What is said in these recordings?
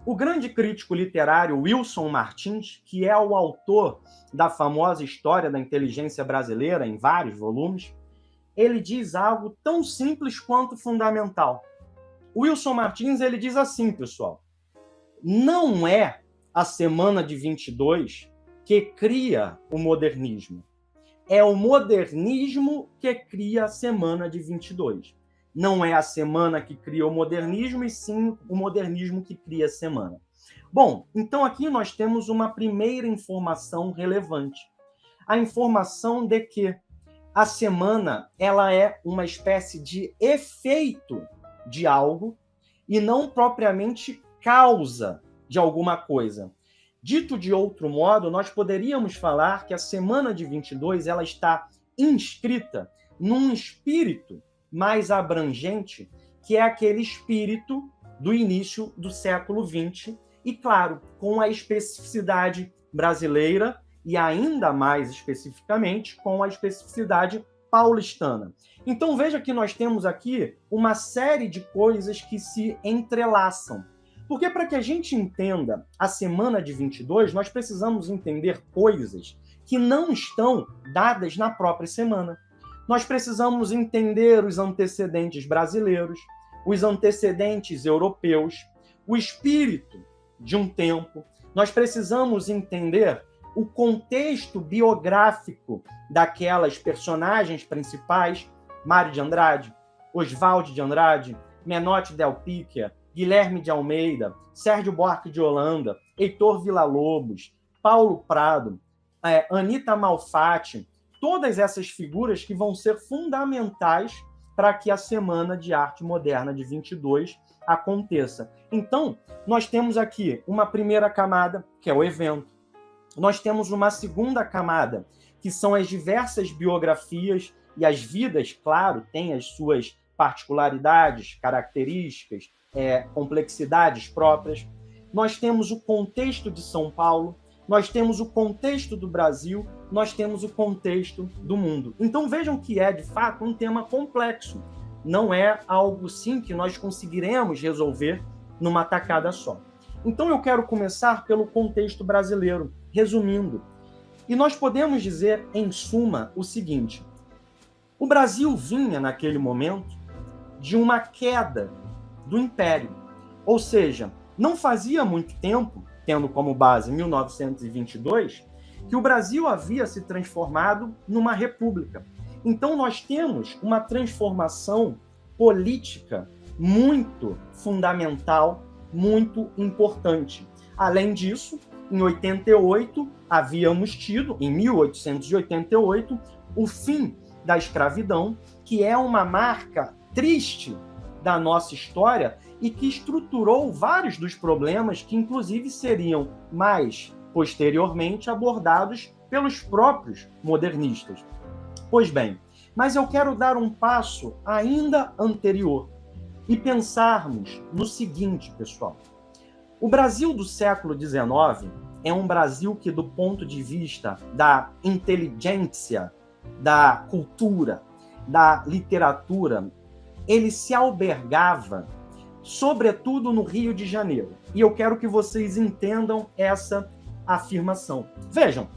O grande crítico literário Wilson Martins, que é o autor da famosa História da Inteligência Brasileira, em vários volumes, ele diz algo tão simples quanto fundamental. O Wilson Martins, ele diz assim, pessoal: não é a semana de 22 que cria o modernismo. É o modernismo que cria a semana de 22. Não é a semana que cria o modernismo, e sim o modernismo que cria a semana. Bom, então aqui nós temos uma primeira informação relevante. A informação de que a semana ela é uma espécie de efeito de algo e não propriamente causa de alguma coisa. Dito de outro modo, nós poderíamos falar que a semana de 22 ela está inscrita num espírito mais abrangente, que é aquele espírito do início do século XX, e, claro, com a especificidade brasileira e ainda mais especificamente com a especificidade paulistana. Então veja que nós temos aqui uma série de coisas que se entrelaçam. Porque para que a gente entenda a semana de 22, nós precisamos entender coisas que não estão dadas na própria semana. Nós precisamos entender os antecedentes brasileiros, os antecedentes europeus, o espírito de um tempo. Nós precisamos entender o contexto biográfico daquelas personagens principais, Mário de Andrade, Oswald de Andrade, Menotti Del Picchia, Guilherme de Almeida, Sérgio Buarque de Holanda, Heitor Villa-Lobos, Paulo Prado, Anita Malfatti, todas essas figuras que vão ser fundamentais para que a Semana de Arte Moderna de 22 aconteça. Então, nós temos aqui uma primeira camada, que é o evento. Nós temos uma segunda camada, que são as diversas biografias, e as vidas, claro, têm as suas particularidades, características, complexidades próprias. Nós temos o contexto de São Paulo, nós temos o contexto do Brasil, nós temos o contexto do mundo. Então vejam que é, de fato, um tema complexo. Não é algo, sim, que nós conseguiremos resolver numa tacada só. Então eu quero começar pelo contexto brasileiro, resumindo. E nós podemos dizer, em suma, o seguinte: o Brasil vinha, naquele momento, de uma queda do Império. Ou seja, não fazia muito tempo, tendo como base 1922, que o Brasil havia se transformado numa república. Então nós temos uma transformação política muito fundamental, muito importante. Além disso, em 88, havíamos tido, em 1888, o fim da escravidão, que é uma marca triste da nossa história e que estruturou vários dos problemas que, inclusive, seriam mais posteriormente abordados pelos próprios modernistas. Pois bem, mas eu quero dar um passo ainda anterior e pensarmos no seguinte, pessoal. O Brasil do século XIX é um Brasil que, do ponto de vista da inteligência, da cultura, da literatura, ele se albergava, sobretudo no Rio de Janeiro. E eu quero que vocês entendam essa afirmação. Vejam,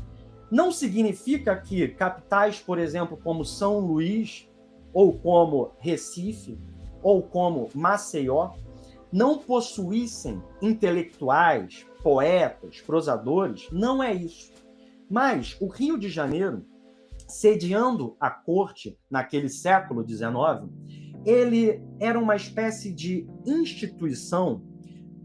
não significa que capitais, por exemplo, como São Luís, ou como Recife, ou como Maceió, não possuíssem intelectuais, poetas, prosadores. Não é isso. Mas o Rio de Janeiro, sediando a corte naquele século XIX, ele era uma espécie de instituição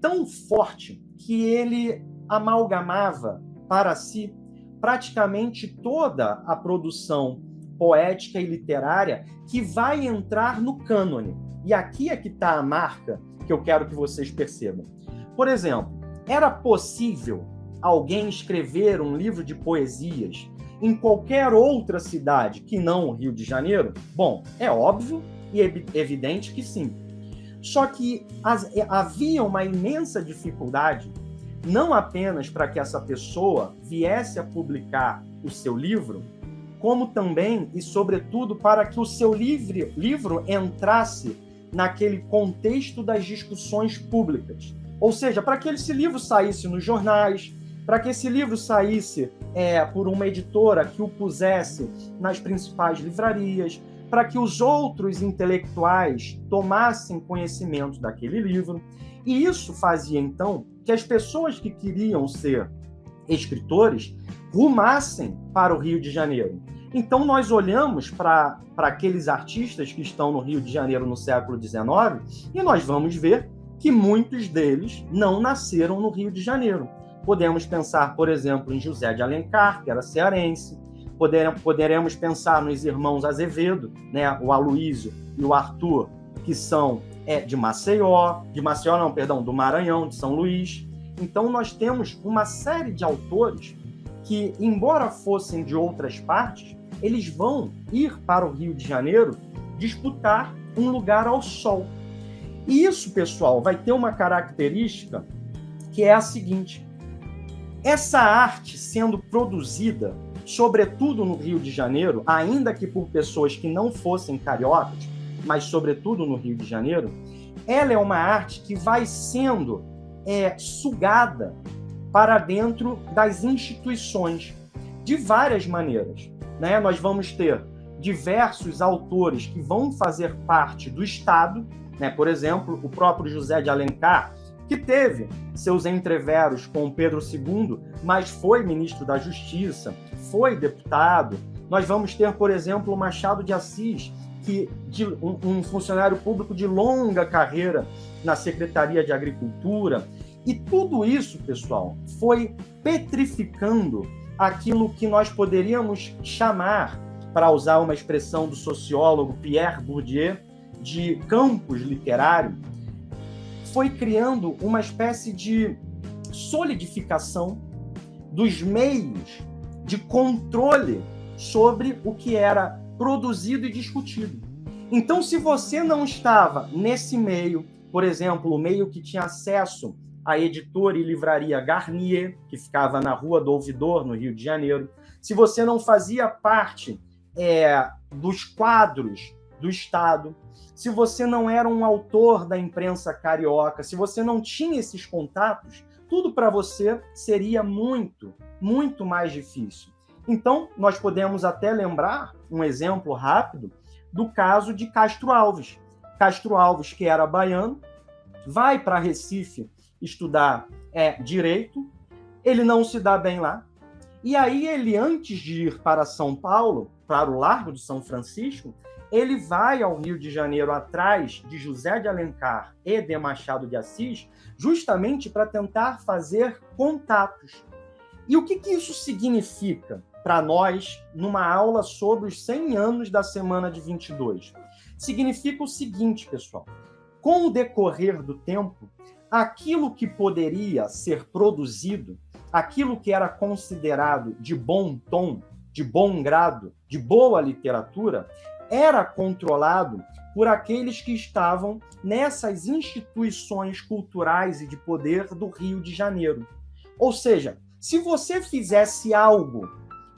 tão forte que ele amalgamava para si praticamente toda a produção poética e literária que vai entrar no cânone. E aqui é que está a marca que eu quero que vocês percebam. Por exemplo, era possível alguém escrever um livro de poesias em qualquer outra cidade que não o Rio de Janeiro? Bom, é óbvio e evidente que sim. Só que havia uma imensa dificuldade, não apenas para que essa pessoa viesse a publicar o seu livro, como também e sobretudo para que o seu livro entrasse naquele contexto das discussões públicas. Ou seja, para que esse livro saísse nos jornais, para que esse livro saísse por uma editora que o pusesse nas principais livrarias, para que os outros intelectuais tomassem conhecimento daquele livro. E isso fazia, então, que as pessoas que queriam ser escritores rumassem para o Rio de Janeiro. Então, nós olhamos para aqueles artistas que estão no Rio de Janeiro no século XIX e nós vamos ver que muitos deles não nasceram no Rio de Janeiro. Podemos pensar, por exemplo, em José de Alencar, que era cearense. Poderemos pensar nos irmãos Azevedo, né, o Aloísio e o Arthur, que são do Maranhão, de São Luís. Então, nós temos uma série de autores que, embora fossem de outras partes, eles vão ir para o Rio de Janeiro disputar um lugar ao sol. E isso, pessoal, vai ter uma característica que é a seguinte: essa arte sendo produzida, sobretudo no Rio de Janeiro, ainda que por pessoas que não fossem cariocas, mas sobretudo no Rio de Janeiro, ela é uma arte que vai sendo sugada para dentro das instituições, de várias maneiras, né? Nós vamos ter diversos autores que vão fazer parte do Estado, né? Por exemplo, o próprio José de Alencar, que teve seus entreveros com Pedro II, mas foi ministro da Justiça, foi deputado. Nós vamos ter, por exemplo, o Machado de Assis, um funcionário público de longa carreira na Secretaria de Agricultura. E tudo isso, pessoal, foi petrificando aquilo que nós poderíamos chamar, para usar uma expressão do sociólogo Pierre Bourdieu, de campus literário. Foi criando uma espécie de solidificação dos meios de controle sobre o que era produzido e discutido. Então, se você não estava nesse meio, por exemplo, o meio que tinha acesso à editora e livraria Garnier, que ficava na Rua do Ouvidor, no Rio de Janeiro, se você não fazia parte dos quadros do Estado, se você não era um autor da imprensa carioca, se você não tinha esses contatos, tudo para você seria muito, muito mais difícil. Então, nós podemos até lembrar um exemplo rápido do caso de Castro Alves. Castro Alves, que era baiano, vai para Recife estudar direito, ele não se dá bem lá, e aí ele, antes de ir para São Paulo, para o Largo de São Francisco, ele vai ao Rio de Janeiro atrás de José de Alencar e de Machado de Assis, justamente para tentar fazer contatos. E o que isso significa para nós numa aula sobre os 100 anos da Semana de 22? Significa o seguinte, pessoal: com o decorrer do tempo, aquilo que poderia ser produzido, aquilo que era considerado de bom tom, de bom grado, de boa literatura, era controlado por aqueles que estavam nessas instituições culturais e de poder do Rio de Janeiro. Ou seja, se você fizesse algo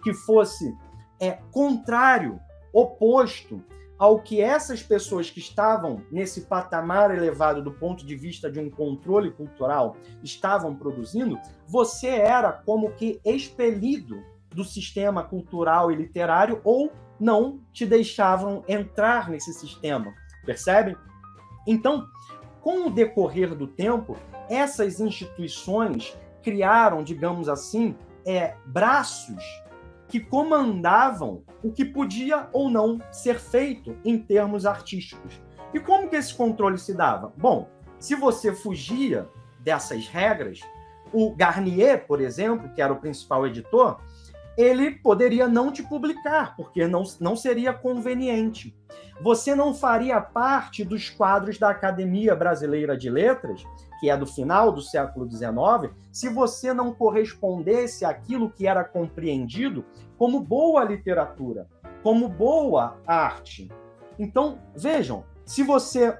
que fosse contrário, oposto ao que essas pessoas que estavam nesse patamar elevado do ponto de vista de um controle cultural estavam produzindo, você era como que expelido do sistema cultural e literário ou não te deixavam entrar nesse sistema, percebem? Então, com o decorrer do tempo, essas instituições criaram, digamos assim, braços que comandavam o que podia ou não ser feito em termos artísticos. E como que esse controle se dava? Bom, se você fugia dessas regras, o Garnier, por exemplo, que era o principal editor, ele poderia não te publicar, porque não seria conveniente. Você não faria parte dos quadros da Academia Brasileira de Letras, que é do final do século XIX, se você não correspondesse àquilo que era compreendido como boa literatura, como boa arte. Então, vejam, se você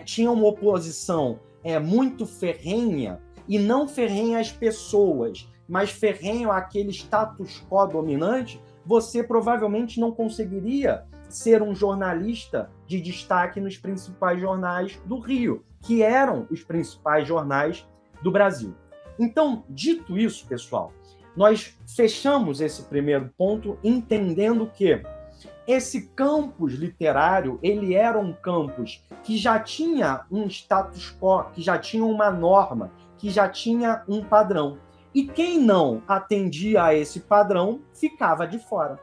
tinha uma oposição muito ferrenha, e não ferrenha às pessoas, mas ferrenho àquele status quo dominante, você provavelmente não conseguiria ser um jornalista de destaque nos principais jornais do Rio, que eram os principais jornais do Brasil. Então, dito isso, pessoal, nós fechamos esse primeiro ponto entendendo que esse campus literário, ele era um campus que já tinha um status quo, que já tinha uma norma, que já tinha um padrão. E quem não atendia a esse padrão ficava de fora.